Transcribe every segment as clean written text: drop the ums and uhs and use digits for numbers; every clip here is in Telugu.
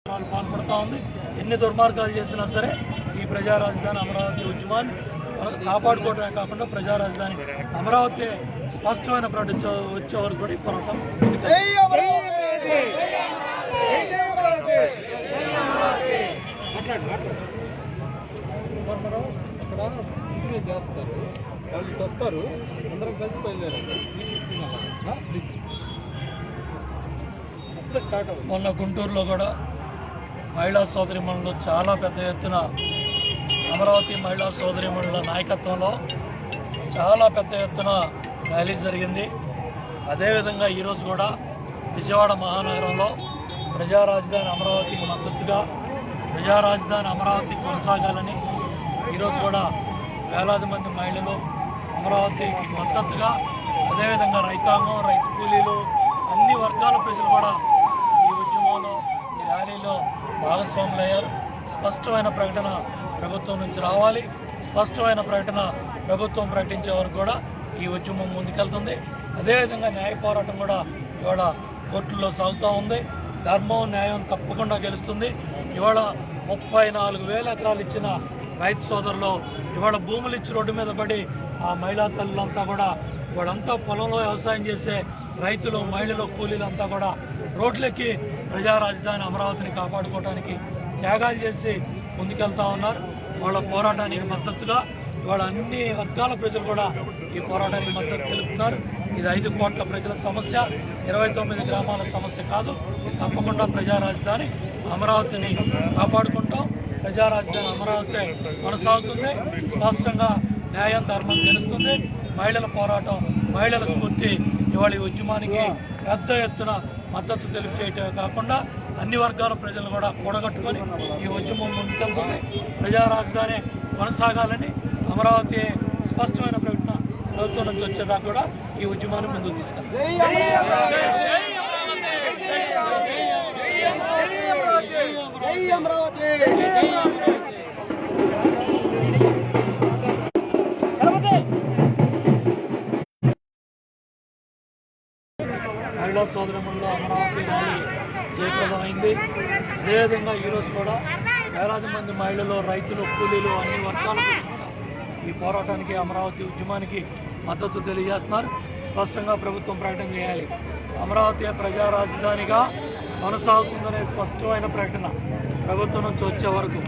పాల్పడుతూ ఉంది. ఎన్ని దుర్మార్గాలు చేసినా సరే ఈ ప్రజా రాజధాని అమరావతి ఉద్యమాన్ని కాపాడుకోవడమే కాకుండా ప్రజా రాజధాని అమరావతి స్పష్టమైన ప్రకటన వచ్చే వరకు కూడా ఈ పోరాటం చేస్తారు. వాళ్ళు వస్తారు, అందరం కలిసి బయలుదేరారు. మొన్న గుంటూరులో కూడా మహిళా సోదరిమణులు చాలా పెద్ద ఎత్తున అమరావతి మహిళా సోదరిమణుల నాయకత్వంలో చాలా పెద్ద ఎత్తున ర్యాలీ జరిగింది. అదేవిధంగా ఈరోజు కూడా విజయవాడ మహానగరంలో ప్రజా రాజధాని అమరావతికి మద్దతుగా ప్రజా రాజధాని అమరావతి కొనసాగాలని ఈరోజు కూడా వేలాది మంది మహిళలు అమరావతికి మద్దతుగా, అదేవిధంగా రైతాంగం, రైతు కూలీలు, అన్ని వర్గాల ప్రజలు కూడా ఈ ఉద్యమంలో ఈ ర్యాలీలో భాగస్వాములయ్యారు. స్పష్టమైన ప్రకటన ప్రభుత్వం నుంచి రావాలి. స్పష్టమైన ప్రకటన ప్రభుత్వం ప్రకటించే వరకు కూడా ఈ ఉద్యమం ముందుకెళ్తుంది. అదేవిధంగా న్యాయ పోరాటం కూడా ఇవాళ కోర్టుల్లో సాగుతూ ఉంది. ధర్మం న్యాయం తప్పకుండా గెలుస్తుంది. ఇవాళ 34,000 ఎకరాలు ఇచ్చిన రైతు సోదరులు ఇవాళ భూములు ఇచ్చి రోడ్డు మీద పడి ఆ మహిళా తల్లులంతా కూడా ఇవాడంతా పొలంలో వ్యవసాయం చేసే రైతులు, మహిళలు, కూలీలంతా కూడా రోడ్లెక్కి ప్రజా రాజధాని అమరావతిని కాపాడుకోవడానికి త్యాగాలు చేసి ముందుకెళ్తా ఉన్నారు. వాళ్ళ పోరాటానికి మద్దతుగా ఇవాళ అన్ని వర్గాల ప్రజలు కూడా ఈ పోరాటానికి మద్దతు తెలుపుతున్నారు. ఇది 5 కోట్ల ప్రజల సమస్య, 29 గ్రామాల సమస్య కాదు. తప్పకుండా ప్రజా రాజధాని అమరావతిని కాపాడుకుంటాం. ప్రజా రాజధాని అమరావతి కొనసాగుతుంది. స్పష్టంగా న్యాయం, ధర్మం తెలుస్తుంది. మహిళల పోరాటం, మహిళల స్ఫూర్తి ఇవాళ ఈ ఉద్యమానికి పెద్ద ఎత్తున మద్దతు తెలియజేయటమే కాకుండా అన్ని వర్గాల ప్రజలను కూడా కూడగట్టుకొని ఈ ఉద్యమం ముందుకెళ్తుంది. ప్రజా రాజధాని కొనసాగాలని అమరావతి స్పష్టమైన ప్రకటన ప్రభుత్వం నుంచి వచ్చేదాకా కూడా ఈ ఉద్యమాన్ని ముందుకు తీసుకెళ్తాం. మహిళా సోదరిమణుల అమరావతి ర్యాలీ జయప్రదమైంది. అదేవిధంగా ఈరోజు కూడా వేలాది మంది మహిళలు, రైతులు, కూలీలు, అన్ని వర్గాలకు ఈ పోరాటానికి, అమరావతి ఉద్యమానికి మద్దతు తెలియజేస్తున్నారు. స్పష్టంగా ప్రభుత్వం ప్రకటన చేయాలి. అమరావతి ప్రజా రాజధానిగా కొనసాగుతుందనే స్పష్టమైన ప్రకటన ప్రభుత్వం నుంచి వచ్చే వరకు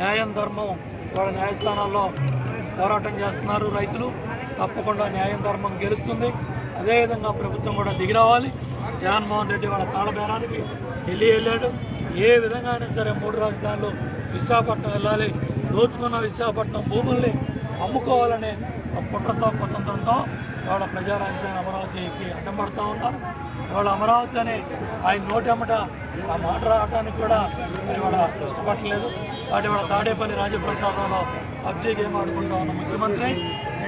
న్యాయం, ధర్మం వాళ్ళ న్యాయస్థానాల్లో పోరాటం చేస్తున్నారు రైతులు. తప్పకుండా న్యాయం, ధర్మం గెలుస్తుంది. అదేవిధంగా ప్రభుత్వం కూడా దిగిరావాలి. జగన్మోహన్ రెడ్డి వాళ్ళ తాళబేరానికి ఢిల్లీ వెళ్ళాడు. ఏ విధంగా అయినా సరే 3 రాజధానులు విశాఖపట్నం వెళ్ళాలి, దోచుకున్న విశాఖపట్నం భూముల్ని అమ్ముకోవాలనే కుట్రతో, కుతంత్రంతో ఇవాళ ప్రజా రాజధాని అమరావతికి అడ్డం పడుతూ ఉన్నారు. ఇవాళ అమరావతి అని ఆయన నోటెమ్మట ఆ మాట రావడానికి కూడా ఇవాళ ఇష్టపడలేదు. వాటి ఇవాళ తాడేపల్లి రాజప్రసాదంలో కబ్జా గేమ్ ఆడుకుంటూ ఉన్న ముఖ్యమంత్రి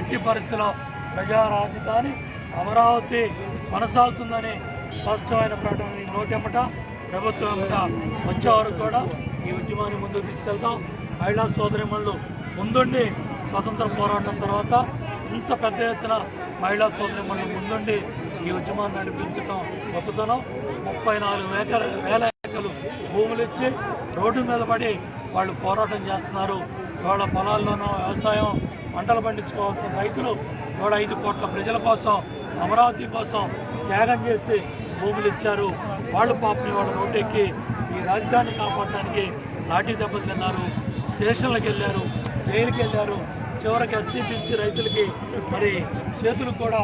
ఎట్టి పరిస్థితిలో ప్రజా రాజధాని అమరావతి కొనసాగుతుందని స్పష్టమైన ప్రకటన నోటెమ్మట ప్రభుత్వం ఎమ్మట వచ్చే వరకు కూడా ఈ ఉద్యమాన్ని ముందుకు తీసుకెళ్తాం. మహిళా సోదరిమణులు ముందుండి స్వతంత్ర పోరాటం తర్వాత ఇంత పెద్ద ఎత్తున మహిళా సోదరిమణులు ముందుండి ఈ ఉద్యమాన్ని నడిపించడం గొప్పతనం. 34,000 ఎకరాలు భూములు ఇచ్చి రోడ్డు మీద పడి వాళ్ళు పోరాటం చేస్తున్నారు. వాళ్ళ పొలాల్లోనూ వ్యవసాయం, పంటలు పండించుకోవాల్సిన రైతులు ఇవాళ 5 కోట్ల ప్రజల కోసం, అమరావతి కోసం త్యాగం చేసి భూములు ఇచ్చారు. వాళ్ళు పాపని వాళ్ళ రోడ్డెక్కి ఈ రాజధాని కాపాడటానికి లాఠీ దెబ్బలు తిన్నారు, స్టేషన్లకు వెళ్ళారు, జైలుకి వెళ్ళారు. చివరికి SCBC రైతులకి మరి చేతులకు కూడా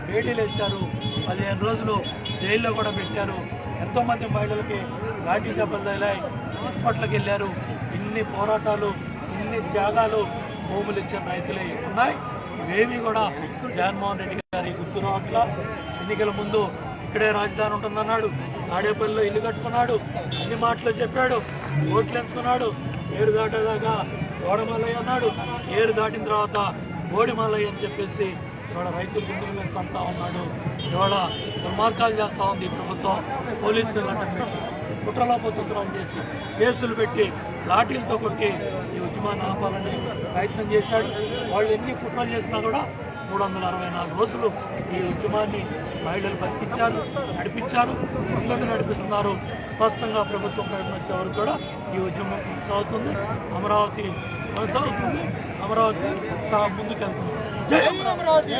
వేటీలు వేశారు. 15 రోజులు జైల్లో కూడా పెట్టారు. ఎంతోమంది మహిళలకి లాఠీ దెబ్బలు తగిలాయి, హాస్పిటల్కి వెళ్ళారు. ఇన్ని పోరాటాలు, ఇన్ని త్యాగాలు భూములు ఇచ్చిన రైతులే ఉన్నాయి. ఇవేమీ కూడా జగన్మోహన్ రెడ్డి గారి గుర్తు రావట్ల. ఎన్నికల ముందు ఇక్కడే రాజధాని ఉంటుందన్నాడు, తాడేపల్లిలో ఇల్లు కట్టుకున్నాడు, అన్ని మాటలు చెప్పాడు, ఓట్లు ఎంచుకున్నాడు. ఏరు దాటేదాకా గోడమల్లయ్య అన్నాడు, ఏరు దాటిన తర్వాత గోడిమల్లయ్య అని చెప్పేసి ఇవాళ రైతు గుండెల మీద పడతా ఉన్నాడు. ఇవాళ దుర్మార్గాలు చేస్తూ ఉంది ప్రభుత్వం. పోలీసులు అంటే కుట్రలో కుతంత్రాలు చేసి కేసులు పెట్టి లాఠీలతో కొట్టి ఈ ఉద్యమాన్ని ఆపాలని ప్రయత్నం చేశాడు. వాళ్ళు ఎన్ని కుట్రలు చేసినా కూడా 364 రోజులు ఈ ఉద్యమాన్ని మహిళలు బతికించారు, నడిపించారు, ముందుకు నడిపిస్తున్నారు. స్పష్టంగా ప్రభుత్వం ప్రకటన వచ్చే వరకు కూడా ఈ ఉద్యమం కొనసాగుతుంది. అమరావతి కొనసాగుతుంది. అమరావతి ముందుకెళ్తుంది. జై అమరావతి!